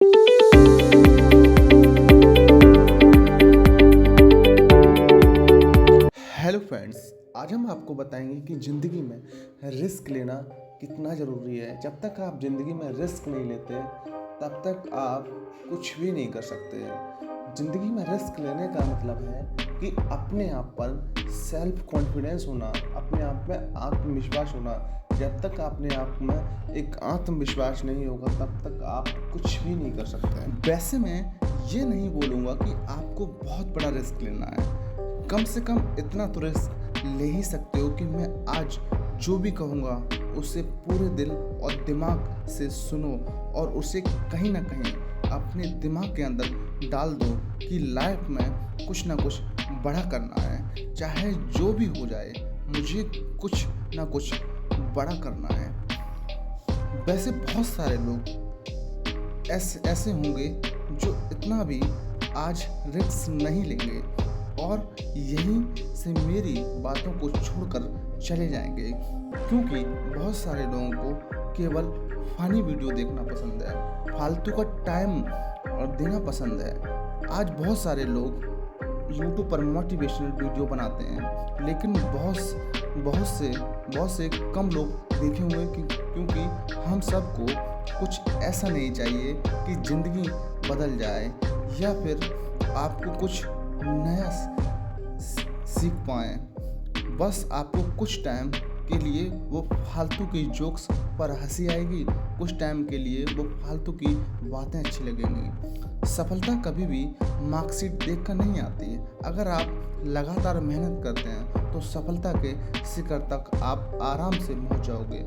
Hello friends, आज हम आपको बताएंगे कि ज़िंदगी में रिस्क लेना कितना ज़रूरी है। जब तक आप ज़िंदगी में रिस्क नहीं लेते तब तक आप कुछ भी नहीं कर सकते। ज़िंदगी में रिस्क लेने का मतलब है कि अपने आप पर सेल्फ कॉन्फिडेंस होना, अपने आप में आत्मविश्वास होना। जब तक अपने आप में एक आत्मविश्वास नहीं होगा तब तक आप कुछ भी नहीं कर सकते। वैसे मैं ये नहीं बोलूँगा कि आपको बहुत बड़ा रिस्क लेना है। कम से कम इतना तो रिस्क ले ही सकते हो कि मैं आज जो भी कहूँगा उसे पूरे दिल और दिमाग से सुनो और उसे कहीं ना कहीं अपने दिमाग के अंदर डाल दो कि लाइफ में कुछ ना कुछ बड़ा करना है। चाहे जो भी हो जाए, मुझे कुछ ना कुछ बड़ा करना है। वैसे बहुत सारे लोग ऐसे होंगे जो इतना भी आज रिस्क नहीं लेंगे और यहीं से मेरी बातों को छोड़कर चले जाएंगे, क्योंकि बहुत सारे लोगों को केवल फनी वीडियो देखना पसंद है, फालतू का टाइम और देना पसंद है। आज बहुत सारे लोग यूट्यूब पर मोटिवेशनल वीडियो बनाते हैं, लेकिन बहुत से कम लोग देखे हुए क्योंकि हम सबको कुछ ऐसा नहीं चाहिए कि ज़िंदगी बदल जाए या फिर आपको कुछ नया सीख पाएँ। बस आपको कुछ टाइम के लिए वो फालतू की जोक्स पर हंसी आएगी, कुछ टाइम के लिए वो फालतू की बातें अच्छी लगेंगी। सफलता कभी भी मार्कशीट देखकर नहीं आती। अगर आप लगातार मेहनत करते हैं तो सफलता के शिखर तक आप आराम से पहुंच जाओगे।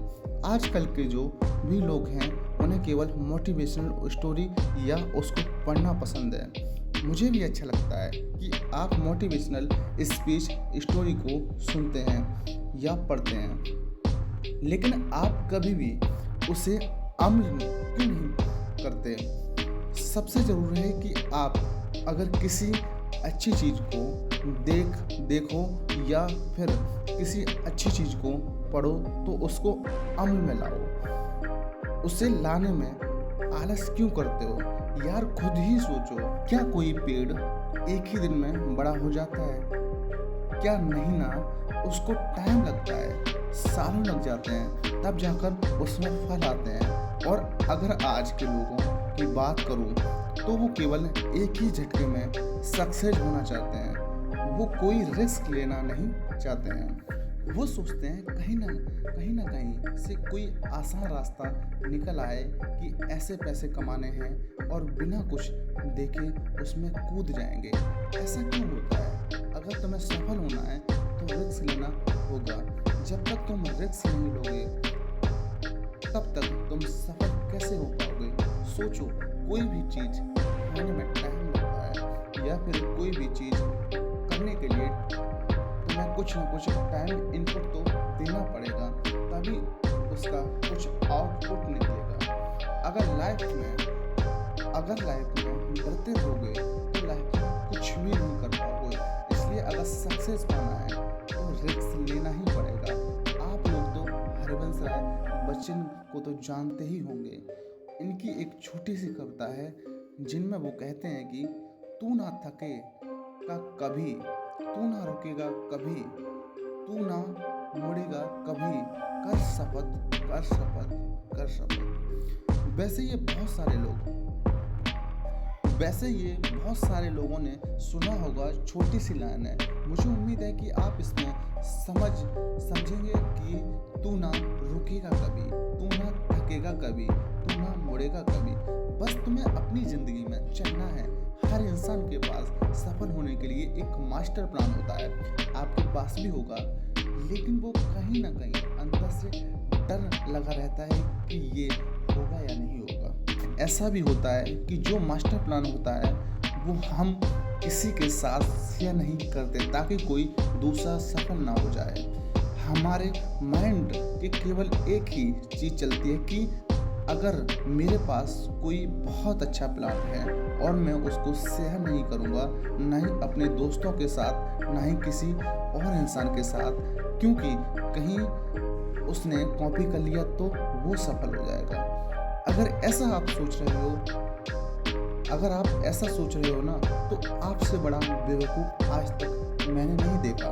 आजकल के जो भी लोग हैं उन्हें केवल मोटिवेशनल स्टोरी या उसको पढ़ना पसंद है। मुझे भी अच्छा लगता है कि आप मोटिवेशनल स्पीच स्टोरी को सुनते हैं या पढ़ते हैं, लेकिन आप कभी भी उसे अमल क्यों नहीं करते? सबसे ज़रूरी है कि आप अगर किसी अच्छी चीज़ को देखो या फिर किसी अच्छी चीज़ को पढ़ो तो उसको अमल में लाओ। उसे लाने में आलस क्यों करते हो यार? खुद ही सोचो, क्या कोई पेड़ एक ही दिन में बड़ा हो जाता है? क्या नहीं ना, उसको टाइम लगता है, सालों लग जाते हैं, तब जाकर उसमें फल आते हैं। और अगर आज के लोगों की बात करूं तो वो केवल एक ही झटके में सक्सेस होना चाहते हैं। वो कोई रिस्क लेना नहीं चाहते हैं। वो सोचते हैं कहीं ना कहीं से कोई आसान रास्ता निकल आए कि ऐसे पैसे कमाने हैं और बिना कुछ देखे उसमें कूद जाएंगे। ऐसा क्यों होता है? अगर तुम्हें सफल होना है तो रिस्क लेना होगा। जब तक तुम रिस्क नहीं लोगे तब तक तुम सफल कैसे हो पाओगे? सोचो, कोई भी चीज़ होने में टाइम लगता है या फिर कोई भी चीज़ करने के लिए तुम्हें कुछ ना कुछ टाइम इनपुट तो देना पड़ेगा, तभी उसका कुछ आउटपुट निकलेगा। अगर लाइफ में डरते रहोगे तो लाइफ में कुछ भी नहीं कर पाओगे। इसलिए अगर सक्सेस पाना है तो रिस्क लेना ही पड़ेगा। आप लोग तो हरिवंश राय बच्चन को तो जानते ही होंगे। इनकी एक छोटी सी कविता है जिनमें वो कहते हैं कि तू ना थकेगा कभी, तू ना रुकेगा कभी, तू ना मुड़ेगा कभी, कर शपथ कर शपथ कर शपथ। वैसे ये बहुत सारे लोगों ने सुना होगा, छोटी सी लाइन है। मुझे उम्मीद है कि आप इसमें समझेंगे कि तू ना रुकेगा कभी, तू ना थकेगा कभी, तू ना मुड़ेगा कभी। बस तुम्हें अपनी ज़िंदगी में चलना है। हर इंसान के पास सफल होने के लिए एक मास्टर प्लान होता है, आपके पास भी होगा, लेकिन वो कहीं ना कहीं अंदर से डर लगा रहता है कि ये होगा या नहीं होगा। ऐसा भी होता है कि जो मास्टर प्लान होता है वो हम किसी के साथ शेयर नहीं करते ताकि कोई दूसरा सफल ना हो जाए। हमारे माइंड की केवल एक ही चीज़ चलती है कि अगर मेरे पास कोई बहुत अच्छा प्लान है और मैं उसको शेयर नहीं करूँगा, ना ही अपने दोस्तों के साथ, ना ही किसी और इंसान के साथ, क्योंकि कहीं उसने कॉपी कर लिया तो वो सफल हो जाएगा। अगर ऐसा आप सोच रहे हो अगर आप ऐसा सोच रहे हो ना, तो आपसे बड़ा बेवकूफ़ आज तक मैंने नहीं देखा।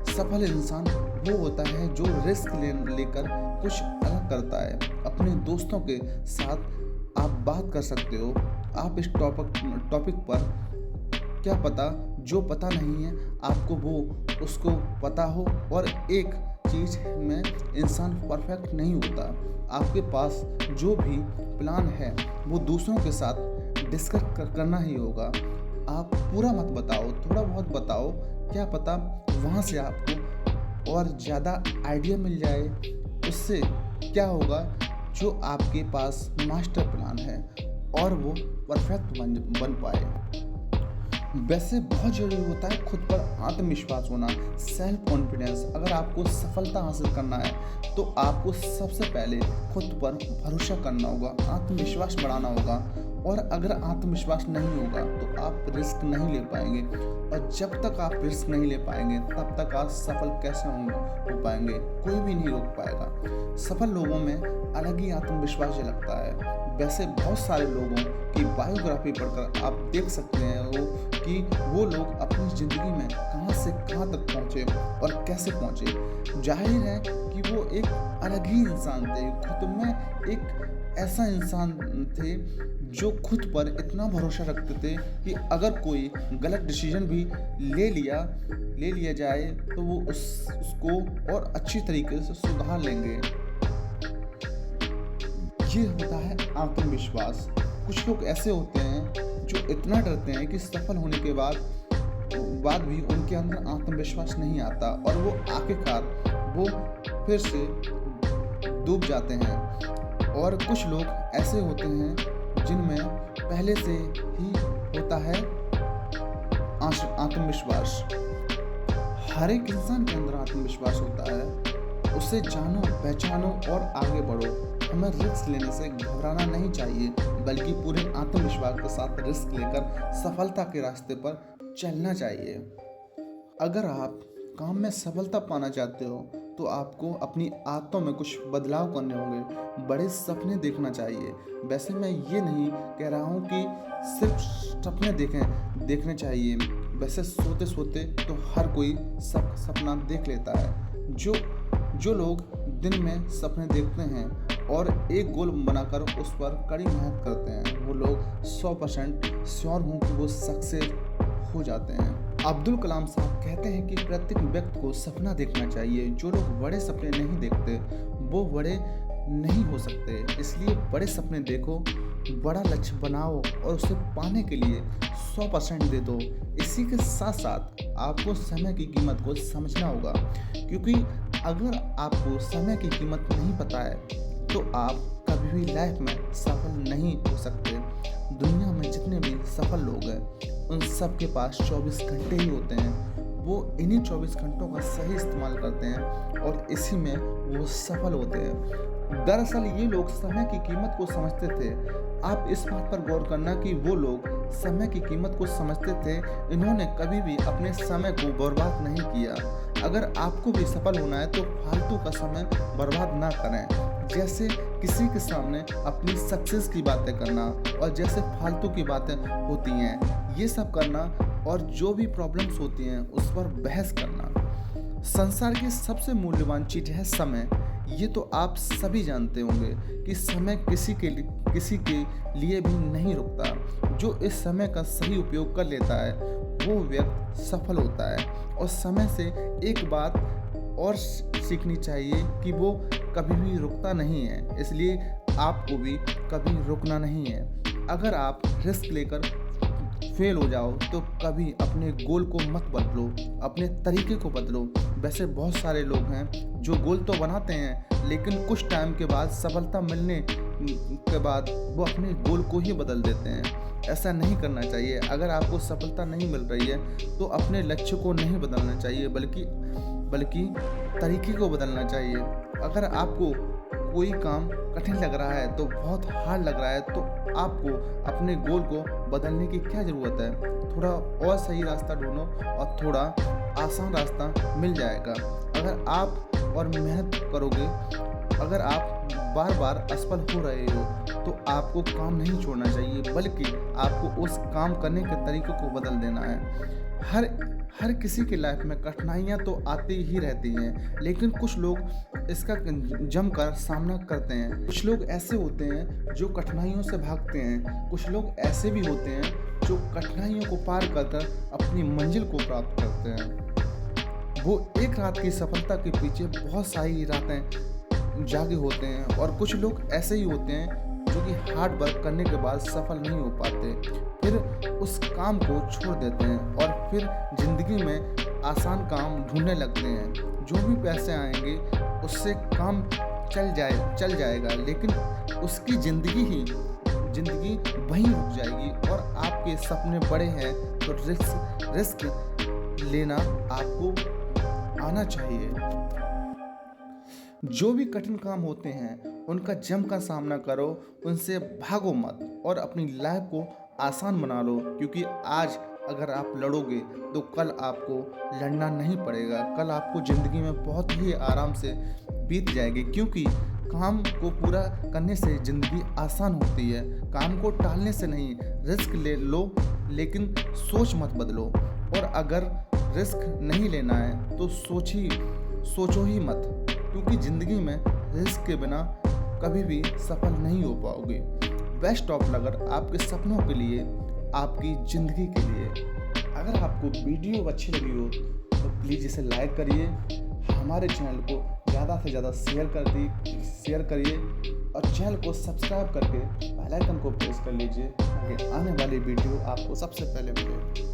सफल इंसान वो होता है जो रिस्क लेकर कुछ अलग करता है। अपने दोस्तों के साथ आप बात कर सकते हो। आप इस टॉपिक पर क्या पता जो पता नहीं है आपको वो उसको पता हो। और एक चीज़ में इंसान परफेक्ट नहीं होता। आपके पास जो भी प्लान है वो दूसरों के साथ डिस्कस करना ही होगा। आप पूरा मत बताओ, थोड़ा बहुत बताओ, क्या पता वहाँ से आपको और ज़्यादा आइडिया मिल जाए। उससे क्या होगा, जो आपके पास मास्टर प्लान है और वो परफेक्ट बन पाए। वैसे बहुत ज़रूरी होता है खुद पर आत्मविश्वास होना, सेल्फ कॉन्फिडेंस। अगर आपको सफलता हासिल करना है तो आपको सबसे पहले खुद पर भरोसा करना होगा, आत्मविश्वास बढ़ाना होगा। और अगर आत्मविश्वास नहीं होगा तो आप रिस्क नहीं ले पाएंगे, और जब तक आप रिस्क नहीं ले पाएंगे तब तक आप सफल कैसे हो पाएंगे, कोई भी नहीं रोक पाएगा। सफल लोगों में अलग ही आत्मविश्वास झलकता है। वैसे बहुत सारे लोगों की बायोग्राफी पढ़कर आप देख सकते हैं कि वो लोग अपनी ज़िंदगी में कहाँ से कहाँ तक पहुँचे और कैसे पहुँचे। जाहिर है कि वो एक अलग ही इंसान थे, खुद में एक ऐसा इंसान थे जो खुद पर इतना भरोसा रखते थे कि अगर कोई गलत डिसीजन भी ले लिया जाए तो वो उसको और अच्छी तरीके से सुधार लेंगे। ये होता है आत्मविश्वास। कुछ लोग ऐसे होते हैं जो इतना डरते हैं कि सफल होने के बाद भी उनके अंदर आत्मविश्वास नहीं आता और वो आखिरकार वो फिर से डूब जाते हैं। और कुछ लोग ऐसे होते हैं जिनमें पहले से ही होता है आत्मविश्वास। हर एक इंसान के अंदर आत्मविश्वास होता है। उसे जानो, पहचानो और आगे बढ़ो। हमें रिस्क लेने से घबराना नहीं चाहिए, बल्कि पूरे आत्मविश्वास के साथ रिस्क लेकर सफलता के रास्ते पर चलना चाहिए। अगर आप काम में सफलता पाना चाहते हो तो आपको अपनी आदतों में कुछ बदलाव करने होंगे, बड़े सपने देखना चाहिए। वैसे मैं ये नहीं कह रहा हूँ कि सिर्फ सपने देखने चाहिए। वैसे सोते सोते तो हर कोई सपना देख लेता है। जो लोग दिन में सपने देखते हैं और एक गोल बनाकर उस पर कड़ी मेहनत करते हैं, वो लोग 100% श्योर हूँ कि वो सक्सेस हो जाते हैं। अब्दुल कलाम साहब कहते हैं कि प्रत्येक व्यक्ति को सपना देखना चाहिए। जो लोग बड़े सपने नहीं देखते वो बड़े नहीं हो सकते। इसलिए बड़े सपने देखो, बड़ा लक्ष्य बनाओ और उसे पाने के लिए 100% दे दो। इसी के साथ साथ आपको समय की कीमत को समझना होगा, क्योंकि अगर आपको समय की कीमत नहीं पता है तो आप कभी भी लाइफ में सफल नहीं हो सकते। दुनिया में जितने भी सफल लोग हैं उन सब के पास 24 घंटे ही होते हैं। वो इन्हीं 24 घंटों का सही इस्तेमाल करते हैं और इसी में वो सफल होते हैं। दरअसल ये लोग समय की कीमत को समझते थे। आप इस बात पर गौर करना कि वो लोग समय की कीमत को समझते थे। इन्होंने कभी भी अपने समय को बर्बाद नहीं किया। अगर आपको भी सफल होना है तो फालतू का समय बर्बाद ना करें। जैसे किसी के सामने अपनी सक्सेस की बातें करना और जैसे फालतू की बातें होती हैं ये सब करना, और जो भी प्रॉब्लम्स होती हैं उस पर बहस करना। संसार की सबसे मूल्यवान चीज़ है समय। ये तो आप सभी जानते होंगे कि समय किसी के लिए भी नहीं रुकता। जो इस समय का सही उपयोग कर लेता है वो व्यक्ति सफल होता है। और समय से एक बात और सीखनी चाहिए कि वो कभी भी रुकता नहीं है, इसलिए आपको भी कभी रुकना नहीं है। अगर आप रिस्क लेकर फेल हो जाओ तो कभी अपने गोल को मत बदलो, अपने तरीके को बदलो। वैसे बहुत सारे लोग हैं जो गोल तो बनाते हैं लेकिन कुछ टाइम के बाद, सफलता मिलने के बाद वो अपने गोल को ही बदल देते हैं। ऐसा नहीं करना चाहिए। अगर आपको सफलता नहीं मिल रही है तो अपने लक्ष्य को नहीं बदलना चाहिए, बल्कि तरीके को बदलना चाहिए। अगर आपको कोई काम कठिन लग रहा है तो बहुत हार्ड लग रहा है तो आपको अपने गोल को बदलने की क्या ज़रूरत है। थोड़ा और सही रास्ता ढूंढो और थोड़ा आसान रास्ता मिल जाएगा। अगर आप और मेहनत करोगे, अगर आप बार बार असफल हो रहे हो तो आपको काम नहीं छोड़ना चाहिए, बल्कि आपको उस काम करने के तरीके को बदल देना है। हर हर किसी की लाइफ में कठिनाइयाँ तो आती ही रहती हैं, लेकिन कुछ लोग इसका जमकर सामना करते हैं। कुछ लोग ऐसे होते हैं जो कठिनाइयों से भागते हैं, कुछ लोग ऐसे भी होते हैं जो कठिनाइयों को पार कर कर अपनी मंजिल को प्राप्त करते हैं। वो एक रात की सफलता के पीछे बहुत सारी रातें जागे होते हैं, और कुछ लोग ऐसे ही होते हैं जो कि हार्ड वर्क करने के बाद सफल नहीं हो पाते, फिर उस काम को छोड़ देते हैं और फिर ज़िंदगी में आसान काम ढूंढने लगते हैं। जो भी पैसे आएंगे उससे काम चल जाएगा, लेकिन उसकी ज़िंदगी वहीं रुक जाएगी। और आपके सपने बड़े हैं तो रिस्क लेना आपको आना चाहिए। जो भी कठिन काम होते हैं उनका जम का सामना करो, उनसे भागो मत और अपनी लाइफ को आसान बना लो, क्योंकि आज अगर आप लड़ोगे तो कल आपको लड़ना नहीं पड़ेगा। कल आपको ज़िंदगी में बहुत ही आराम से बीत जाएगी, क्योंकि काम को पूरा करने से ज़िंदगी आसान होती है, काम को टालने से नहीं। रिस्क ले लो लेकिन सोच मत बदलो, और अगर रिस्क नहीं लेना है तो सोचो ही मत, क्योंकि ज़िंदगी में रिस्क के बिना कभी भी सफल नहीं हो पाओगे। बेस्ट ऑफ लक आपके सपनों के लिए, आपकी ज़िंदगी के लिए। अगर आपको वीडियो अच्छी लगी हो तो प्लीज़ इसे लाइक करिए, हमारे चैनल को ज़्यादा से ज़्यादा शेयर करिए और चैनल को सब्सक्राइब करके बेल आइकन को प्रेस कर लीजिए ताकि आने वाली वीडियो आपको सबसे पहले मिले।